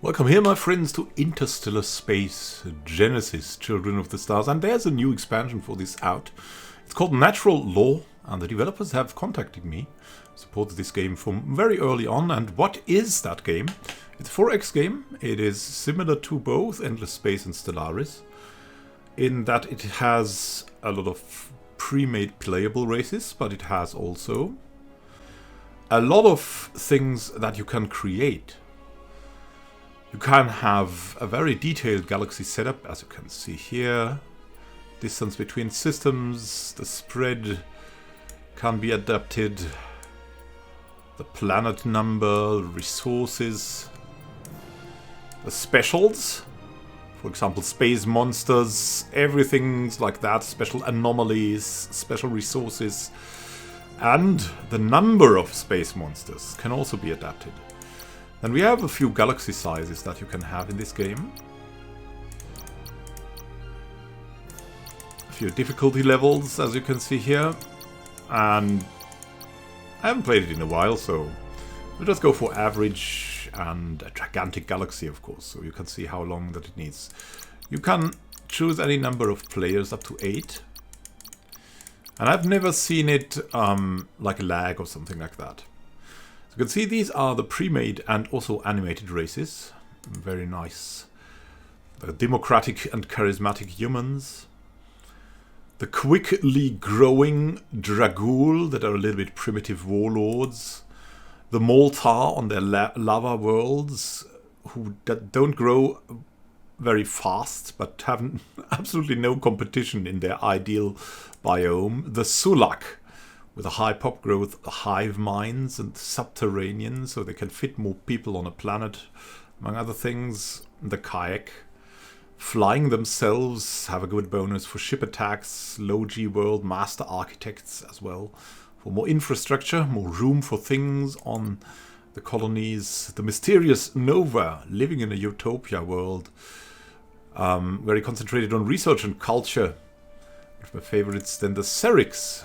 Welcome here, my friends, to Interstellar Space, Genesis, Children of the Stars, and there's a new expansion for this out. It's called Natural Law, and the developers have contacted me, supported this game from very early on. And what is that game? It's a 4X game. It is similar to both Endless Space and Stellaris, in that it has a lot of pre-made playable races, but it has also a lot of things that you can create. You can have a very detailed galaxy setup, as you can see here. Distance between systems, the spread can be adapted. The planet number, resources, the specials. For example, space monsters, everything's like that. Special anomalies, special resources. And the number of space monsters can also be adapted. And we have a few galaxy sizes that you can have in this game. A few difficulty levels, as you can see here. And I haven't played it in a while, so we'll just go for average and a gigantic galaxy, of course, so you can see how long that it needs. You can choose any number of players, up to 8. And I've never seen it like lag or something like that. You can see these are the pre-made and also animated races. Very nice. The democratic and charismatic humans. The quickly growing Dragul that are a little bit primitive warlords. The Moltar on their lava worlds who don't grow very fast but have absolutely no competition in their ideal biome. The Sulak, with a high pop growth, hive minds and subterranean, so they can fit more people on a planet, among other things. The Kayak, flying themselves, have a good bonus for ship attacks. Low G world, master architects as well, for more infrastructure, more room for things on the colonies. The mysterious Nova, living in a utopia world, very concentrated on research and culture. One of my favorites. Then the Serix.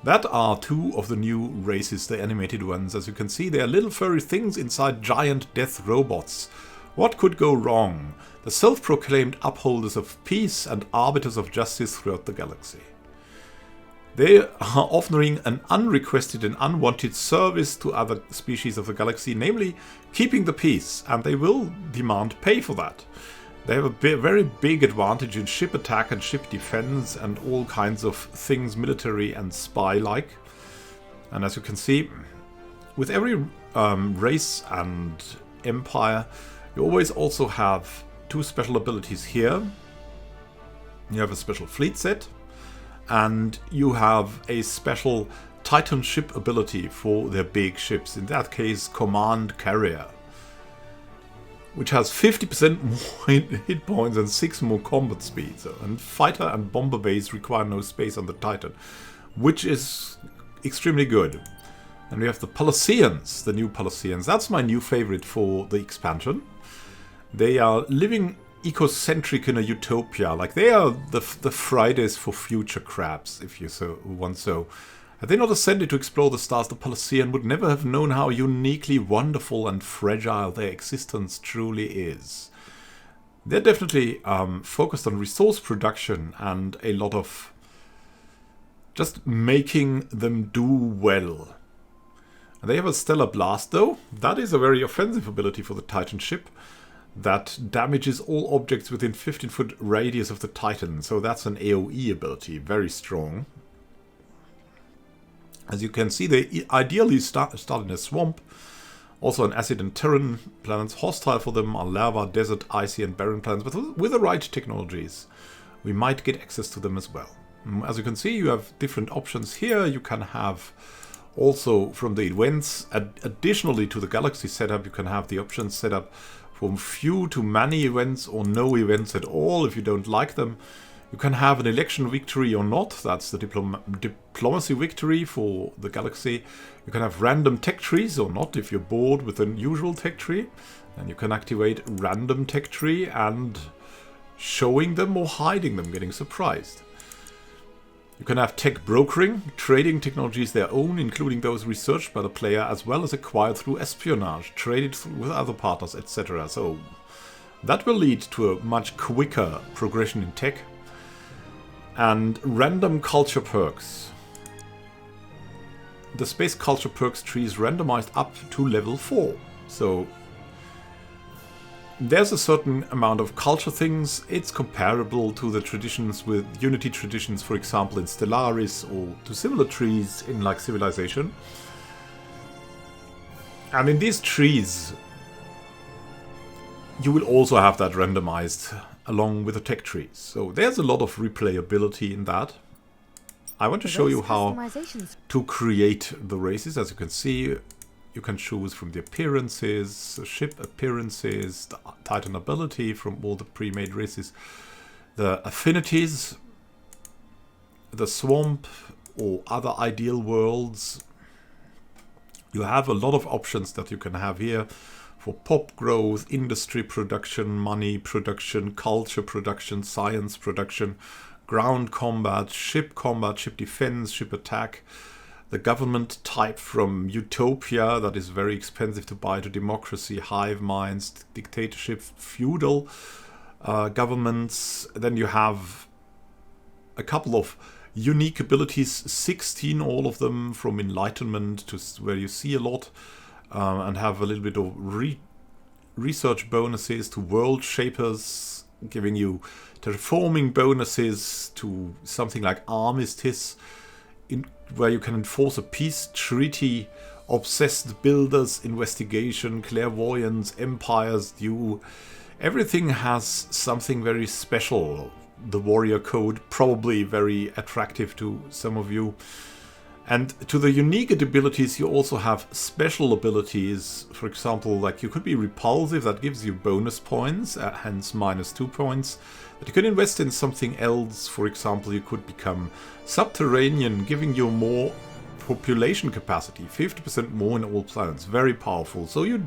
That are two of the new races, the animated ones. As you can see, they are little furry things inside giant death robots. What could go wrong? The self-proclaimed upholders of peace and arbiters of justice throughout the galaxy. They are offering an unrequested and unwanted service to other species of the galaxy, namely keeping the peace, and they will demand pay for that. They have a very big advantage in ship attack and ship defense and all kinds of things military and spy-like. And as you can see, with every race and empire, you always also have two special abilities here. You have a special fleet set, and you have a special Titan ship ability for their big ships. In that case, Command Carrier, which has 50% more hit points and 6 more combat speed. And fighter and bomber bays require no space on the Titan, which is extremely good. And we have the Palaceans, the new Palaceans. That's my new favorite for the expansion. They are living ecocentric in a utopia. Like, they are the Fridays for future crabs, if you so want so. Had they not ascended to explore the stars, the Palacean would never have known how uniquely wonderful and fragile their existence truly is. They're definitely focused on resource production and a lot of just making them do well. And they have a Stellar Blast, though. That is a very offensive ability for the Titan ship that damages all objects within 15-foot radius of the Titan. So that's an AoE ability, very strong. As you can see, they ideally start in a swamp. Also on acid and terran planets. Hostile for them are lava, desert, icy and barren planets. But with the right technologies, we might get access to them as well. As you can see, you have different options here. You can have also from the events, additionally to the galaxy setup, you can have the options set up from few to many events or no events at all if you don't like them. You can have an election victory or not. That's the diplomacy victory for the galaxy. You can have random tech trees or not if you're bored with an usual tech tree. And you can activate random tech tree and showing them or hiding them, getting surprised. You can have tech brokering, trading technologies their own, including those researched by the player, as well as acquired through espionage, traded with other partners, etc. So that will lead to a much quicker progression in tech. And random culture perks. The space culture perks tree is randomized up to level 4. So there's a certain amount of culture things. It's comparable to the traditions with Unity traditions, for example, in Stellaris, or to similar trees in like Civilization. And in these trees, you will also have that randomized along with the tech trees. So there's a lot of replayability in that. I want to show you how to create the races. As you can see, you can choose from the appearances, the ship appearances, the Titan ability from all the pre-made races, the affinities, the swamp or other ideal worlds. You have a lot of options that you can have here for pop growth, industry production, money production, culture production, science production, ground combat, ship defense, ship attack. The government type from utopia, that is very expensive to buy, to democracy, hive minds, dictatorship, feudal governments. Then you have a couple of unique abilities, 16 all of them, from enlightenment to where you see a lot, and have a little bit of research bonuses to world shapers, giving you terraforming bonuses to something like armistice, where you can enforce a peace treaty, obsessed builders, investigation, clairvoyance, empires due. Everything has something very special. The warrior code, probably very attractive to some of you. And to the unique abilities, you also have special abilities. For example, like you could be repulsive, that gives you bonus points, hence -2 points. But you can invest in something else. For example, you could become subterranean, giving you more population capacity, 50% more in all planets. Very powerful. So you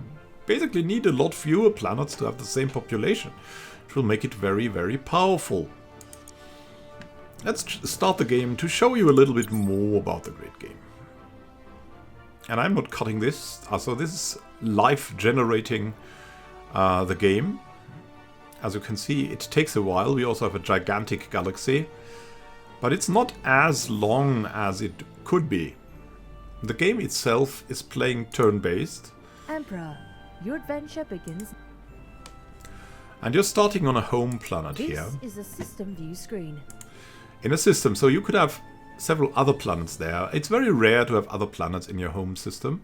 basically need a lot fewer planets to have the same population, which will make it very, very powerful. Let's start the game to show you a little bit more about the great game. And I'm not cutting this. So this is live generating the game. As you can see, it takes a while. We also have a gigantic galaxy. But it's not as long as it could be. The game itself is playing turn-based. Emperor, your adventure begins. And you're starting on a home planet here. This is a system view screen. In a system, so you could have several other planets there. It's very rare to have other planets in your home system.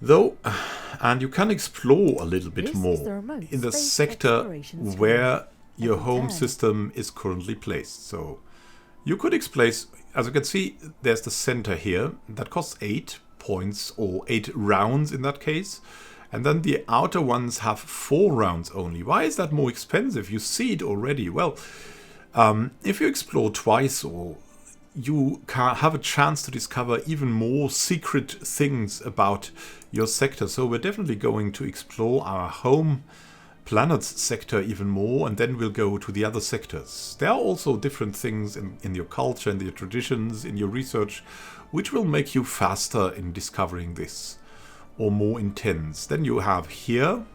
Though, and you can explore a little bit more in the sector where your home system is currently placed. So you could explain, as you can see, there's the center here that costs 8 points, or 8 rounds in that case. And then the outer ones have 4 rounds only. Why is that more expensive? You see it already. Well, if you explore twice, or you can have a chance to discover even more secret things about your sector. So we're definitely going to explore our home planet's sector even more, and then we'll go to the other sectors. There are also different things in your culture, in your traditions, in your research, which will make you faster in discovering this, or more intense. Then you have here,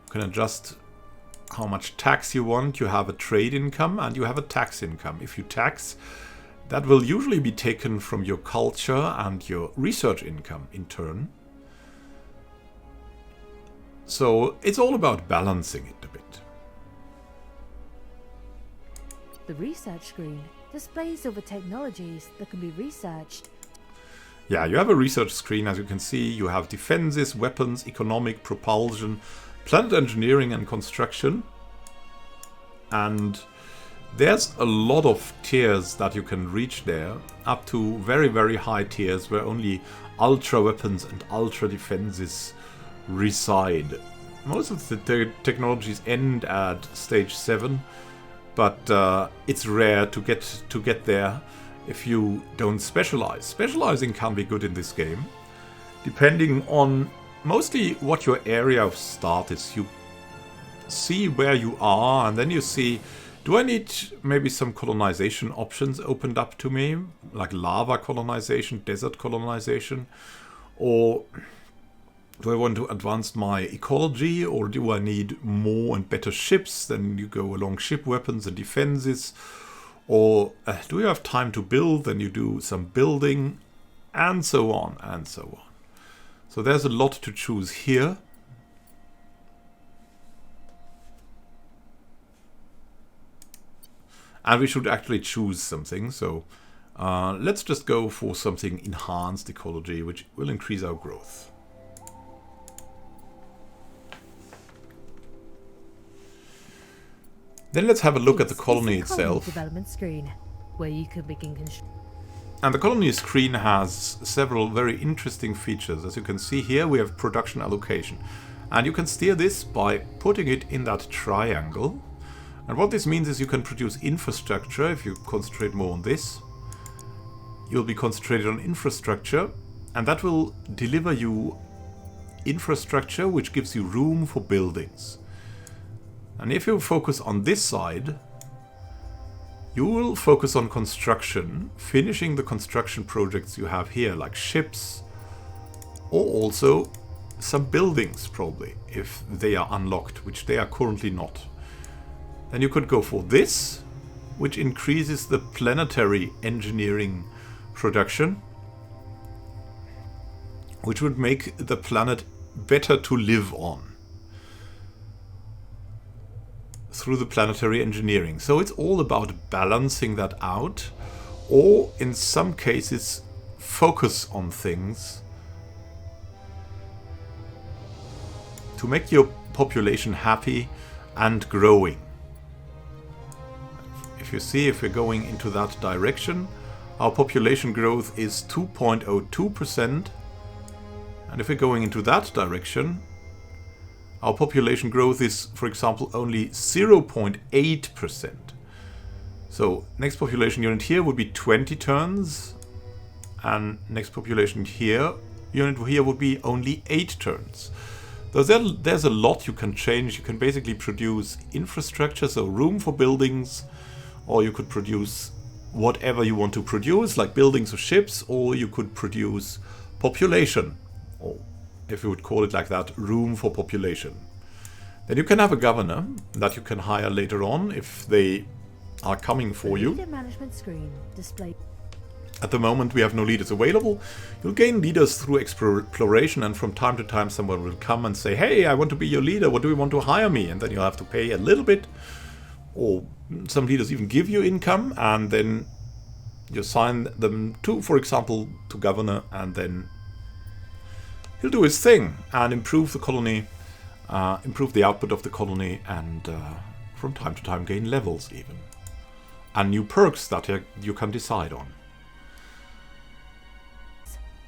you can adjust how much tax you want. You have a trade income and you have a tax income. If you tax, that will usually be taken from your culture and your research income in turn. So it's all about balancing it a bit. The research screen displays over technologies that can be researched. Yeah, you have a research screen. As you can see, you have defenses, weapons, economic, propulsion, planet engineering and construction. And there's a lot of tiers that you can reach there, up to very, very high tiers where only ultra weapons and ultra defenses reside. Most of the technologies end at stage 7, but it's rare to get there if you don't specialize. Specializing can be good in this game, depending on mostly what your area of start is. You see where you are, and then you see, Do I need maybe some colonization options opened up to me? Like lava colonization, desert colonization? Or do I want to advance my ecology? Or do I need more and better ships? Then you go along ship weapons and defenses. Or do you have time to build? Then you do some building, and so on and so on. So there's a lot to choose here. And we should actually choose something. So let's just go for something enhanced ecology, which will increase our growth. Then let's have a look at the colony itself. Development screen, where you can begin construction. And the colony screen has several very interesting features. As you can see here, we have production allocation. And you can steer this by putting it in that triangle. And what this means is you can produce infrastructure. If you concentrate more on this, you'll be concentrated on infrastructure, and that will deliver you infrastructure which gives you room for buildings. And if you focus on this side, you will focus on construction, finishing the construction projects you have here, like ships, or also some buildings probably, if they are unlocked, which they are currently not. Then you could go for this, which increases the planetary engineering production, which would make the planet better to live on through the planetary engineering. So it's all about balancing that out, or in some cases focus on things to make your population happy and growing. If you see, if we're going into that direction, our population growth is 2.02%. And if we're going into that direction, our population growth is, for example, only 0.8%. So next population unit here would be 20 turns. And next population unit here would be only 8 turns. So there's a lot you can change. You can basically produce infrastructure, so room for buildings, or you could produce whatever you want to produce, like buildings or ships, or you could produce population, or if you would call it like that, room for population. Then you can have a governor that you can hire later on if they are coming for you. Leader management screen display. At the moment we have no leaders available. You'll gain leaders through exploration, and from time to time someone will come and say, hey, I want to be your leader, what do you want to hire me? And then you'll have to pay a little bit, or some leaders even give you income, and then you assign them to, for example, to governor, and then he'll do his thing and improve the colony, improve the output of the colony, and from time to time gain levels even. And new perks that you can decide on.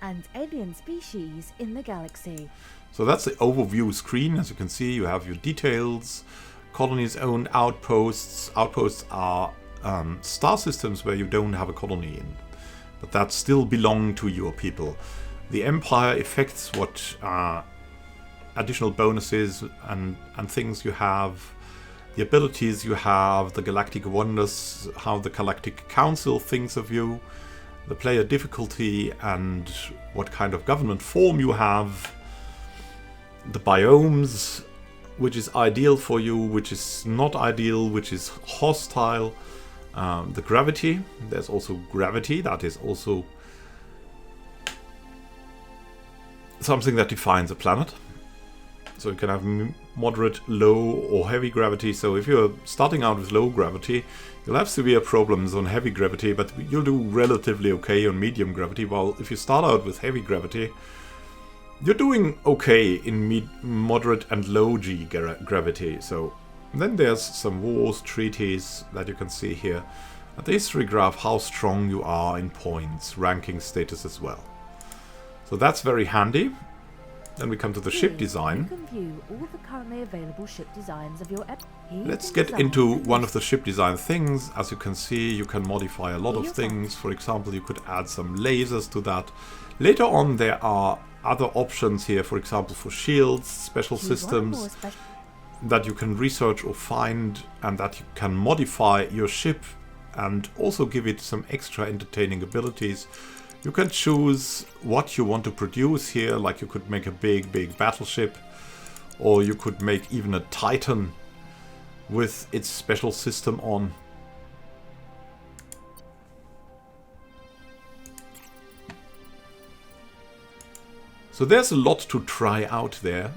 And alien species in the galaxy. So that's the overview screen. As you can see, you have your details, colonies owned outposts. Outposts are star systems where you don't have a colony in, but that still belong to your people. The Empire affects what additional bonuses and things you have, the abilities you have, the galactic wonders, how the Galactic Council thinks of you, the player difficulty, and what kind of government form you have, the biomes, which is ideal for you, which is not ideal, which is hostile, the gravity. There's also gravity, that is also something that defines a planet. So you can have moderate, low, or heavy gravity. So if you're starting out with low gravity, you'll have severe problems on heavy gravity, but you'll do relatively okay on medium gravity. While if you start out with heavy gravity, you're doing okay in moderate and low G gravity. So then there's some wars, treaties that you can see here. At the history graph, how strong you are in points, ranking status as well. So that's very handy. Then we come to the ship design. You can view all the currently available ship designs of your Let's get into one of the ship design things. As you can see, you can modify a lot of things. For example, you could add some lasers to that. Later on, there are other options here, for example, for shields, special systems. that you can research or find, and that you can modify your ship and also give it some extra entertaining abilities. You can choose what you want to produce here, like you could make a big battleship, or you could make even a Titan with its special system on. So there's a lot to try out there.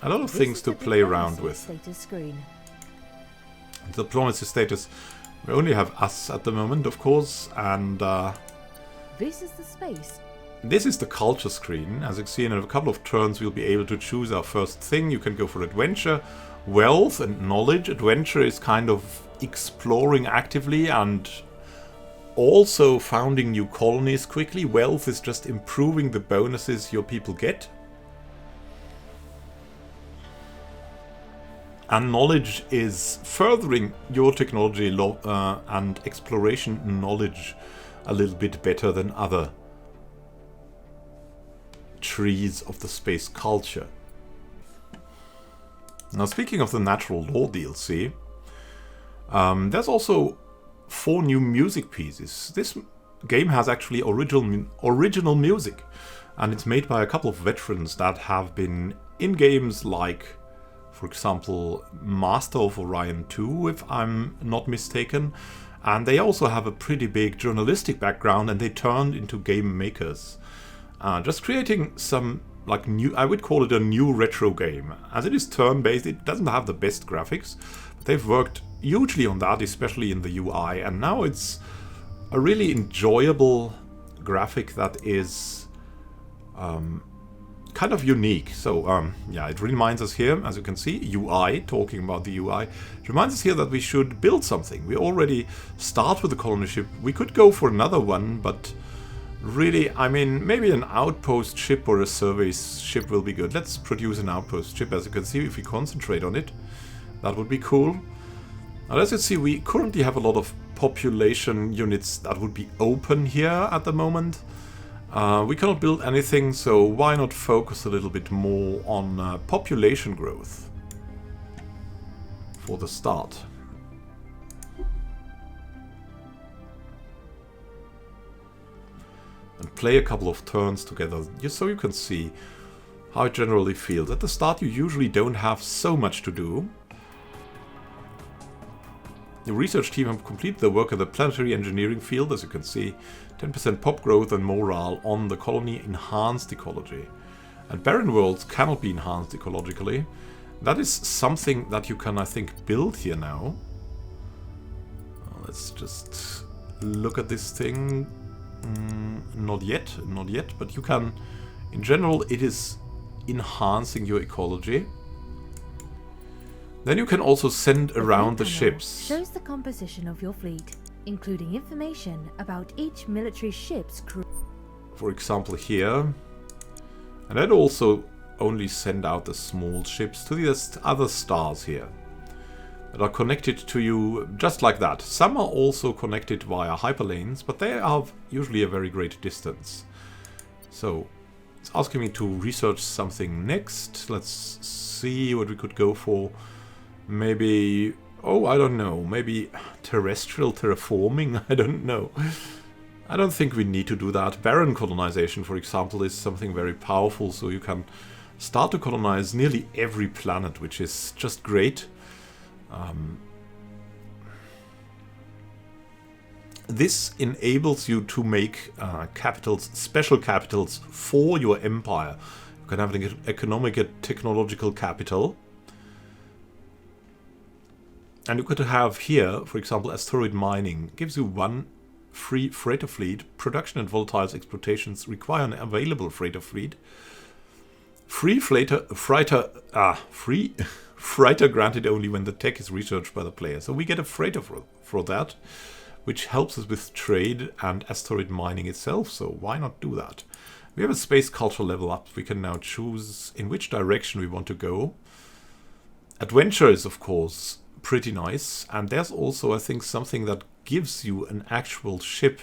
A lot of things to play around with. Status screen. The diplomacy status, we only have us at the moment, of course, and This is the space. this is the culture screen. As you can see, in a couple of turns we'll be able to choose our first thing. You can go for adventure, wealth and knowledge. Adventure is kind of exploring actively and also founding new colonies quickly. Wealth is just improving the bonuses your people get. And knowledge is furthering your technology and exploration knowledge a little bit better than other trees of the space culture. Now, speaking of the Natural Law DLC, there's also 4 new music pieces. This game has actually original music, and it's made by a couple of veterans that have been in games like, for example, Master of Orion 2, if I'm not mistaken. And they also have a pretty big journalistic background, and they turned into game makers. Just creating some, like, new, I would call it a new retro game. As it is turn-based, it doesn't have the best graphics, but they've worked hugely on that, especially in the UI, and now it's a really enjoyable graphic that is kind of unique. So yeah, it reminds us here, as you can see, UI, talking about the UI, it reminds us here that we should build something. We already start with the colony ship. We could go for another one, but really, I mean, maybe an outpost ship or a survey ship will be good. Let's produce an outpost ship. As you can see, if we concentrate on it, that would be cool. Now, as you see, we currently have a lot of population units that would be open here at the moment. We cannot build anything, so why not focus a little bit more on population growth for the start. And play a couple of turns together, just so you can see how it generally feels. At the start you usually don't have so much to do. The research team have completed their work in the planetary engineering field, as you can see. 10% pop growth and morale on the colony, enhanced ecology. And barren worlds cannot be enhanced ecologically. That is something that you can, I think, build here now. Let's just look at this thing. Not yet, but you can, in general, it is enhancing your ecology. Then you can also send around the ships. Shows the composition of your fleet, including information about each military ship's crew. For example, here. And I'd also only send out the small ships to the other stars here that are connected to you just like that. Some are also connected via hyperlanes, but they have usually a very great distance. So it's asking me to research something next. Let's see what we could go for. Maybe, oh, I don't know, maybe terrestrial terraforming, I don't know. I don't think we need to do that. Barren colonization, for example, is something very powerful, so you can start to colonize nearly every planet, which is just great. This enables you to make capitals, special capitals for your empire. You can have an economic and technological capital. And you could have here, for example, asteroid mining. Gives you 1 free freighter fleet. Production and volatiles exploitations require an available freighter fleet. Free freighter granted only when the tech is researched by the player. So we get a freighter for that, which helps us with trade and asteroid mining itself. So why not do that? We have a space culture level up. We can now choose in which direction we want to go. Adventure is, of course, pretty nice, and there's also, I think, something that gives you an actual ship.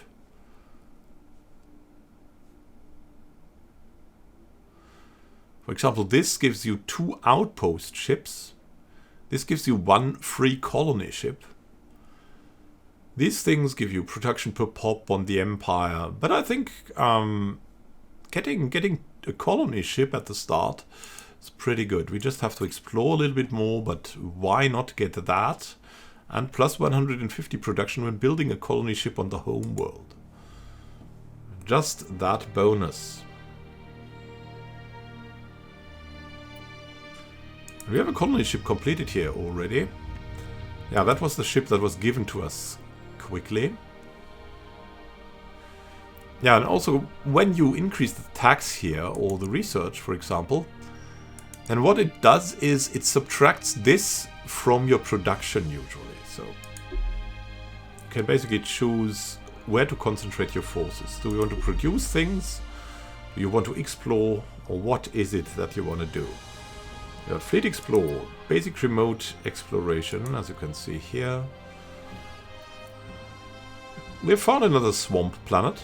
For example, this gives you 2 outpost ships. This gives you 1 free colony ship. These things give you production per pop on the Empire, but I think getting a colony ship at the start is pretty good. We just have to explore a little bit more, but why not get that? And plus 150 production when building a colony ship on the home world. Just that bonus. We have a colony ship completed here already. Yeah, that was the ship that was given to us quickly. Yeah, and also when you increase the tax here, or the research, for example, then what it does is it subtracts this from your production usually. So you can basically choose where to concentrate your forces. Do you want to produce things? Do you want to explore? Or what is it that you want to do? You got Fleet Explore, basic remote exploration, as you can see here. We've found another swamp planet,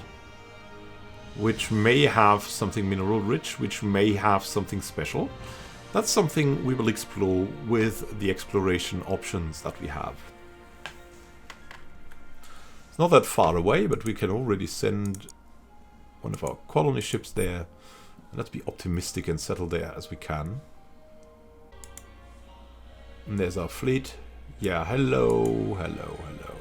which may have something mineral rich, which may have something special. That's something we will explore with the exploration options that we have. It's not that far away, but we can already send one of our colony ships there. Let's be optimistic and settle there as we can. And there's our fleet. Yeah, hello, hello, hello.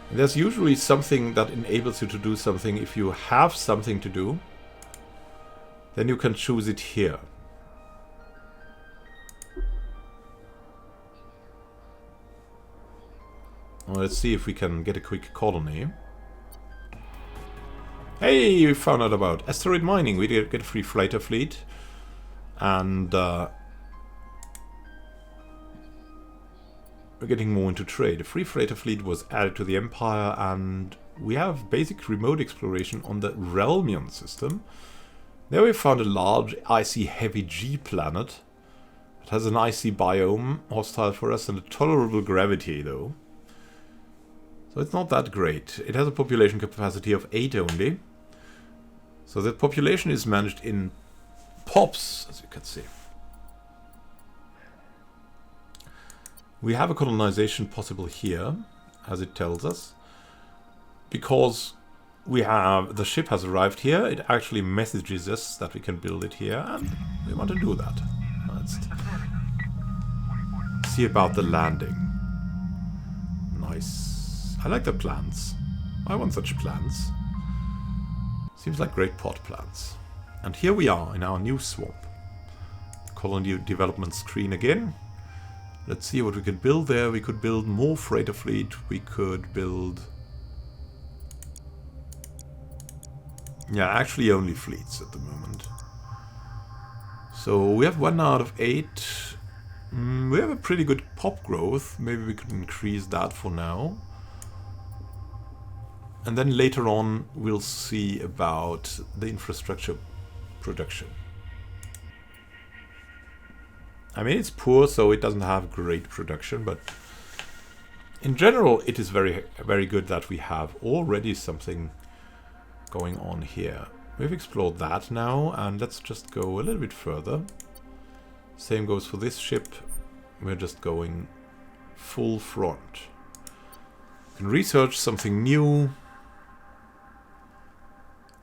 And there's usually something that enables you to do something. If you have something to do, then you can choose it here. Well, let's see if we can get a quick colony. Hey, we found out about asteroid mining. We did get a free freighter fleet. And we're getting more into trade. A free freighter fleet was added to the Empire, and we have basic remote exploration on the Realmian system. There we found a large icy heavy G planet. It has an icy biome, hostile for us, and a tolerable gravity though. So it's not that great. It has a population capacity of 8 only. So the population is managed in pops, as you can see. We have a colonization possible here, as it tells us. Because we have the ship has arrived here, it actually messages us that we can build it here, and we want to do that. Let's see about the landing. Nice. I like the plants. I want such plants. Seems like great pot plants. And here we are in our new swamp. Colony development screen again. Let's see what we could build there. We could build more freighter fleet. We could build... Yeah, actually only fleets at the moment. So we have 1 out of 8. We have a pretty good pop growth. Maybe we could increase that for now. And then later on we'll see about the infrastructure production. I mean, it's poor, so it doesn't have great production, but in general it is very, very good that we have already something going on here. We've explored that now, and let's just go a little bit further. Same goes for this ship. We're just going full front. We can research something new.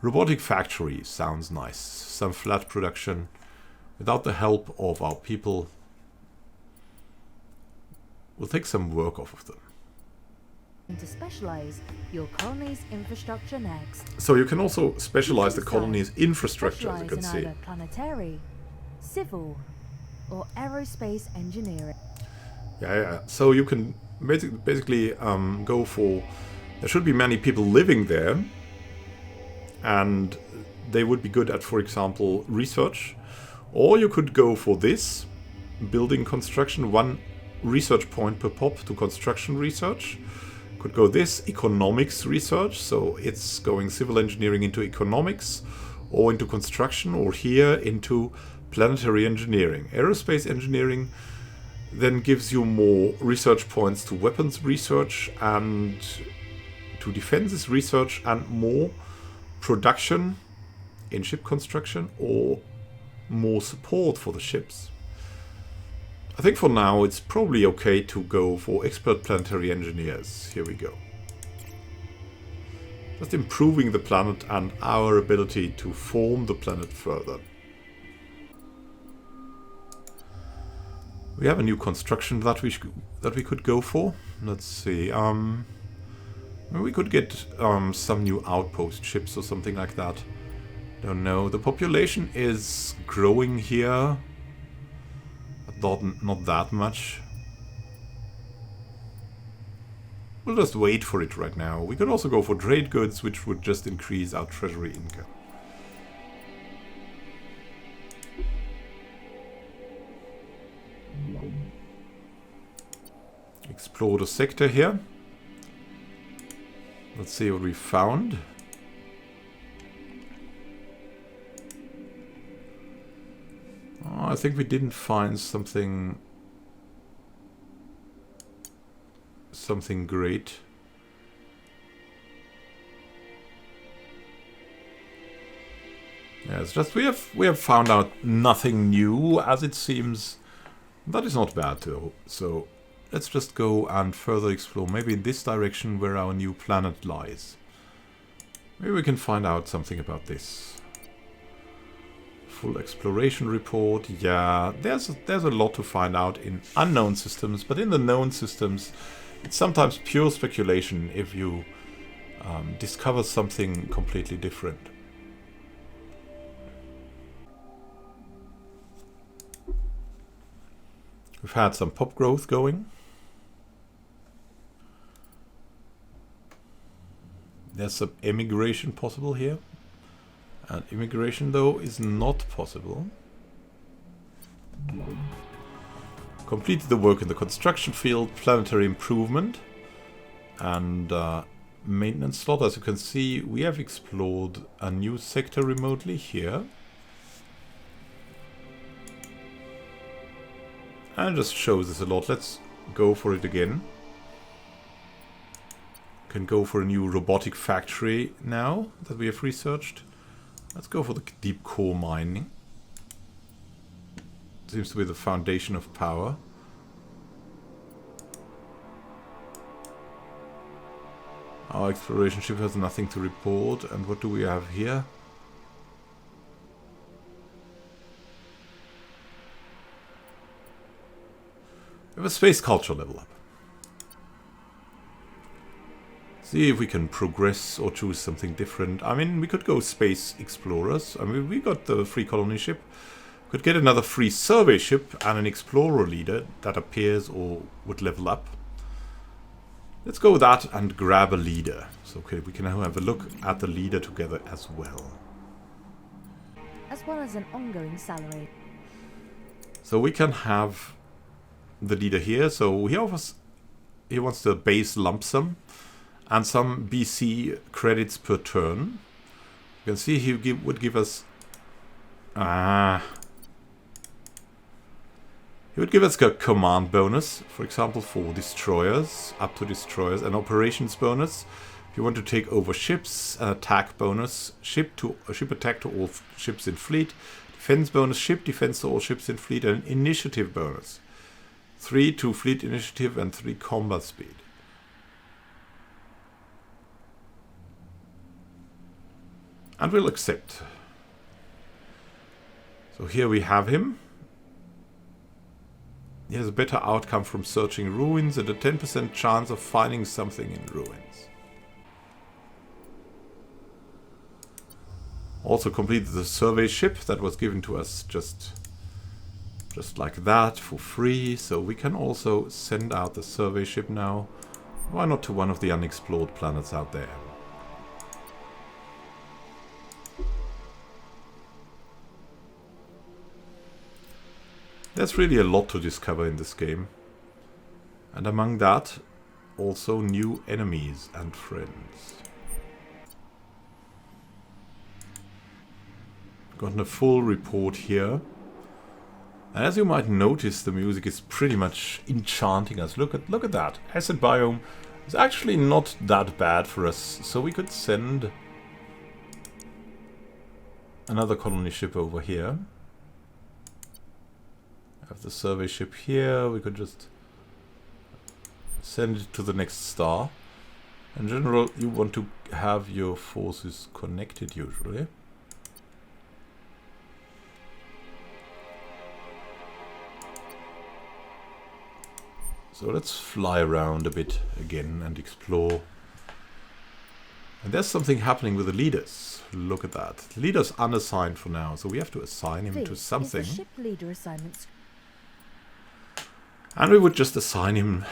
Robotic factory sounds nice. Some flat production without the help of our people. We'll take some work off of them. To specialize your colony's infrastructure next. So you can also specialize the colony's infrastructure, as you can see. Either planetary, civil, or aerospace engineering. Yeah. So you can basically go for... There should be many people living there. And they would be good at, for example, research. Or you could go for this, building construction, 1 research point per pop to construction research. Could go this, economics research, so it's going civil engineering into economics, or into construction, or here into planetary engineering. Aerospace engineering then gives you more research points to weapons research and to defenses research, and more production in ship construction or more support for the ships. I think for now it's probably okay to go for expert planetary engineers. Here we go. Just improving the planet and our ability to form the planet further. We have a new construction that we could go for. Let's see. We could get some new outpost ships or something like that. Don't know. The population is growing here. Not that much. We'll just wait for it right now. We could also go for trade goods, which would just increase our treasury income. Explore the sector here. Let's see what we found. Oh, I think we didn't find something great. Yeah, it's just we have found out nothing new, as it seems. That is not bad though. So let's just go and further explore, maybe in this direction where our new planet lies. Maybe we can find out something about this. Full exploration report. Yeah, there's a lot to find out in unknown systems, but in the known systems, it's sometimes pure speculation if you discover something completely different. We've had some pop growth going. There's some immigration possible here. And immigration, though, is not possible. Completed the work in the construction field, planetary improvement, and maintenance slot. As you can see, we have explored a new sector remotely here. And it just shows us a lot. Let's go for it again. Can go for a new robotic factory now that we have researched. Let's go for the deep core mining. Seems to be the foundation of power. Our exploration ship has nothing to report. And what do we have here? We have a space culture level up. See if we can progress or choose something different. I mean, we could go space explorers. I mean, we got the free colony ship. Could get another free survey ship and an explorer leader that appears or would level up. Let's go with that and grab a leader. So, okay, we can now have a look at the leader together as well. As well as an ongoing salary. So we can have the leader here. So he wants the base lump sum and some BC credits per turn. You can see he would give us he would give us a command bonus, for example, for destroyers, up to destroyers, an operations bonus. If you want to take over ships, an attack bonus, ship attack to all ships in fleet, defense bonus, ship defense to all ships in fleet, and an initiative bonus. 3 to fleet initiative and 3 combat speed. And we'll accept. So here we have him. He has a better outcome from searching ruins and a 10% chance of finding something in ruins. Also completed the survey ship that was given to us just like that for free. So we can also send out the survey ship now. Why not to one of the unexplored planets out there? There's really a lot to discover in this game. And among that, also new enemies and friends. Gotten a full report here. And as you might notice, the music is pretty much enchanting us. Look at that. Acid biome is actually not that bad for us. So we could send another colony ship over here. have the survey ship here. We could just send it to the next star. In general, you want to have your forces connected usually. So let's fly around a bit again and explore. And there's something happening with the leaders. Look at that. The leader's unassigned for now, so we have to assign him to something. Is the ship leader assignments. And we would just assign him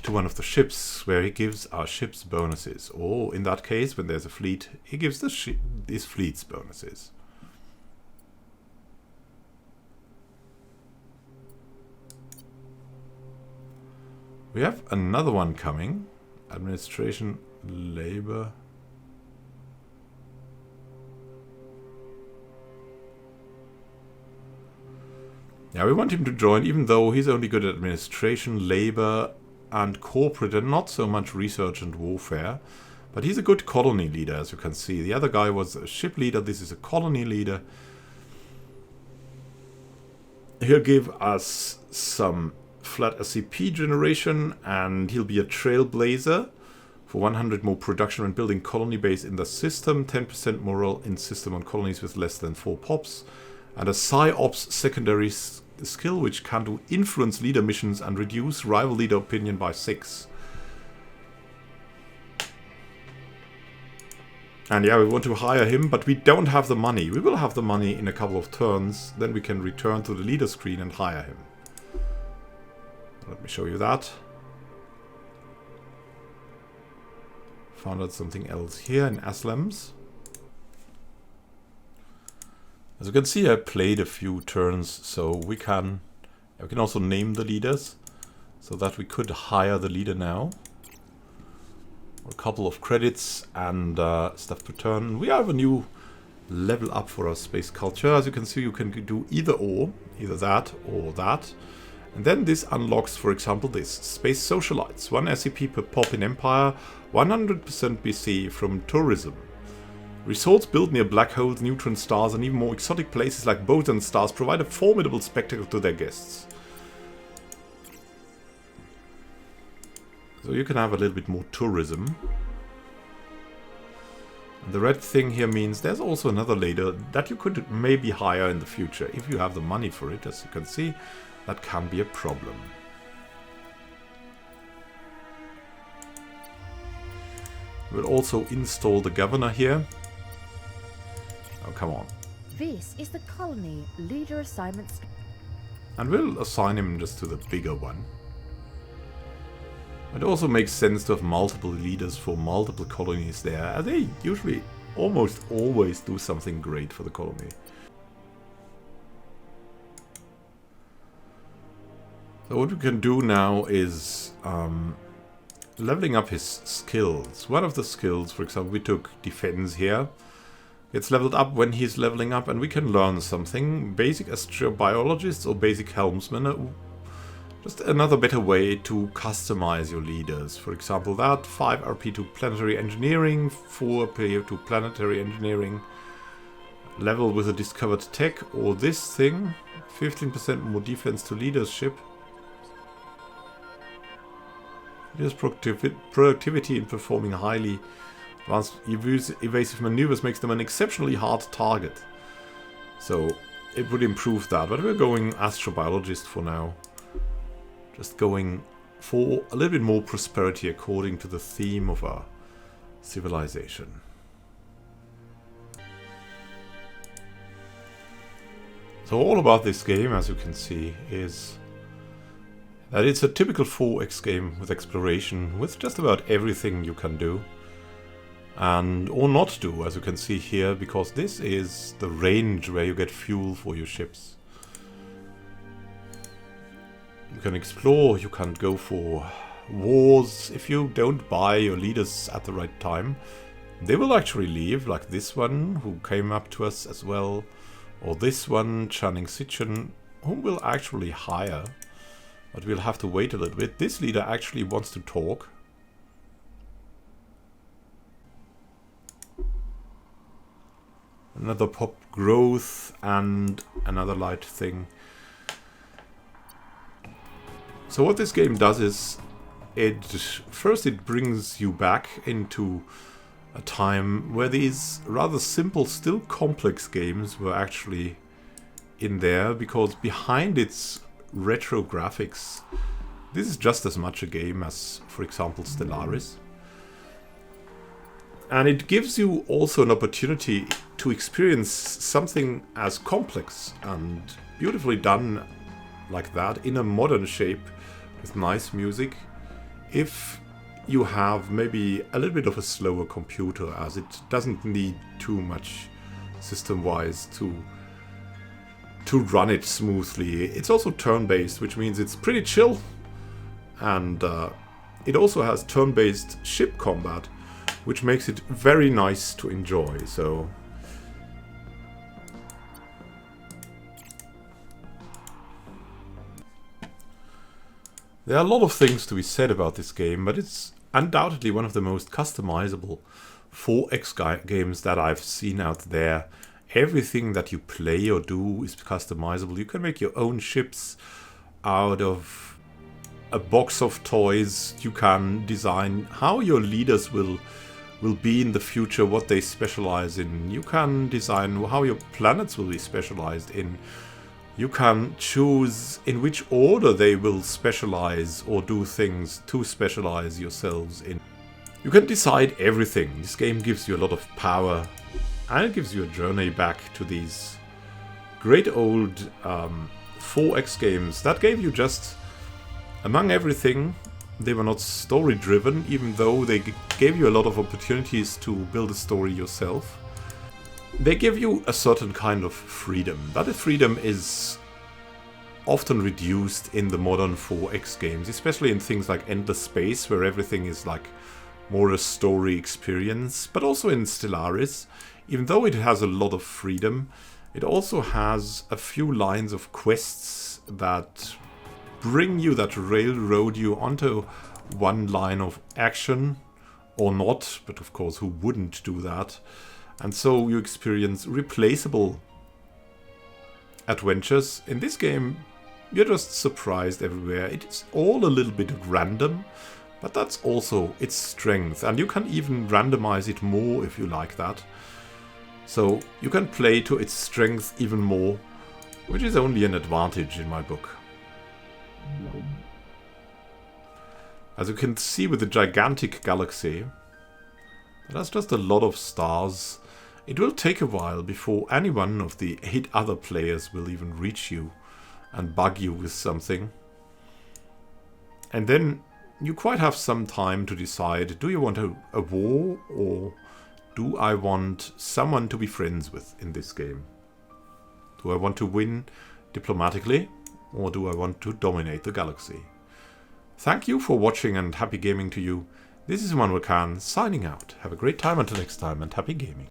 to one of the ships, where he gives our ships bonuses. Or in that case, when there's a fleet, he gives these fleets bonuses. We have another one coming. Administration, labor. Yeah, we want him to join, even though he's only good at administration, labor, and corporate, and not so much research and warfare. But he's a good colony leader, as you can see. The other guy was a ship leader. This is a colony leader. He'll give us some flat SCP generation, and he'll be a trailblazer for 100 more production when building colony base in the system, 10% morale in system on colonies with less than 4 pops, and a PsyOps secondary skill which can do influence leader missions and reduce rival leader opinion by 6. And yeah, we want to hire him, but we don't have the money. We will have the money in a couple of turns, then we can return to the leader screen and hire him. Let me show you that. Found out something else here in Aslam's. As you can see, I played a few turns, so we can also name the leaders, so that we could hire the leader now. A couple of credits and stuff to turn. We have a new level up for our space culture. As you can see, you can do either or, either that or that. And then this unlocks, for example, this Space Socialites. 1 SCP per pop in Empire, 100% BC from tourism. Resorts built near black holes, neutron stars, and even more exotic places like boson stars provide a formidable spectacle to their guests. So you can have a little bit more tourism. And the red thing here means there's also another leader that you could maybe hire in the future. If you have the money for it, as you can see, that can be a problem. We'll also install the governor here. Oh, come on. This is the colony leader assignments. And we'll assign him just to the bigger one. It also makes sense to have multiple leaders for multiple colonies there, as they usually almost always do something great for the colony. So what we can do now is leveling up his skills. One of the skills, for example, we took defense here. It's leveled up when he's leveling up, and we can learn something. Basic astrobiologist or basic helmsman. Just another better way to customize your leaders. For example, that 5 RP to planetary engineering, 4 RP to planetary engineering, level with a discovered tech, or this thing, 15% more defense to leadership. Leaders' productivity in performing highly advanced evasive maneuvers makes them an exceptionally hard target. So it would improve that, but we're going astrobiologist for now. Just going for a little bit more prosperity according to the theme of our civilization. So all about this game, as you can see, is that it's a typical 4X game with exploration, with just about everything you can do. And or not do, as you can see here, because this is the range where you get fuel for your ships. You can explore, you can go for wars. If you don't buy your leaders at the right time, they will actually leave, like this one, who came up to us as well. Or this one, Channing Sitchin, whom we'll actually hire. But we'll have to wait a little bit. This leader actually wants to talk. Another pop growth and another light thing. So what this game does is, first it brings you back into a time where these rather simple, still complex games were actually in there, because behind its retro graphics, this is just as much a game as, for example, Stellaris. And it gives you also an opportunity to experience something as complex and beautifully done like that in a modern shape with nice music, if you have maybe a little bit of a slower computer, as it doesn't need too much system-wise to run it smoothly. It's also turn-based, which means it's pretty chill, and it also has turn-based ship combat, which makes it very nice to enjoy. So there are a lot of things to be said about this game, but it's undoubtedly one of the most customizable 4X games that I've seen out there. Everything that you play or do is customizable. You can make your own ships out of a box of toys. You can design how your leaders will be in the future, what they specialize in. You can design how your planets will be specialized in. You can choose in which order they will specialize or do things to specialize yourselves in. You can decide everything. This game gives you a lot of power, and it gives you a journey back to these great old 4X games that gave you just, among everything, they were not story driven, even though they gave you a lot of opportunities to build a story yourself. They give you a certain kind of freedom. That freedom is often reduced in the modern 4X games, especially in things like Endless Space, where everything is like more a story experience. But also in Stellaris, even though it has a lot of freedom, it also has a few lines of quests that bring you, that railroad you onto one line of action, or not, but of course who wouldn't do that. And so you experience replaceable adventures. In this game, you're just surprised everywhere. It's all a little bit random, but that's also its strength. And you can even randomize it more if you like that. So you can play to its strength even more, which is only an advantage in my book. As you can see with the gigantic galaxy, there's just a lot of stars. It will take a while before any one of the 8 other players will even reach you and bug you with something. And then you quite have some time to decide, do you want a war, or do I want someone to be friends with in this game? Do I want to win diplomatically, or do I want to dominate the galaxy? Thank you for watching, and happy gaming to you. This is Manuel Khan signing out. Have a great time until next time, and happy gaming.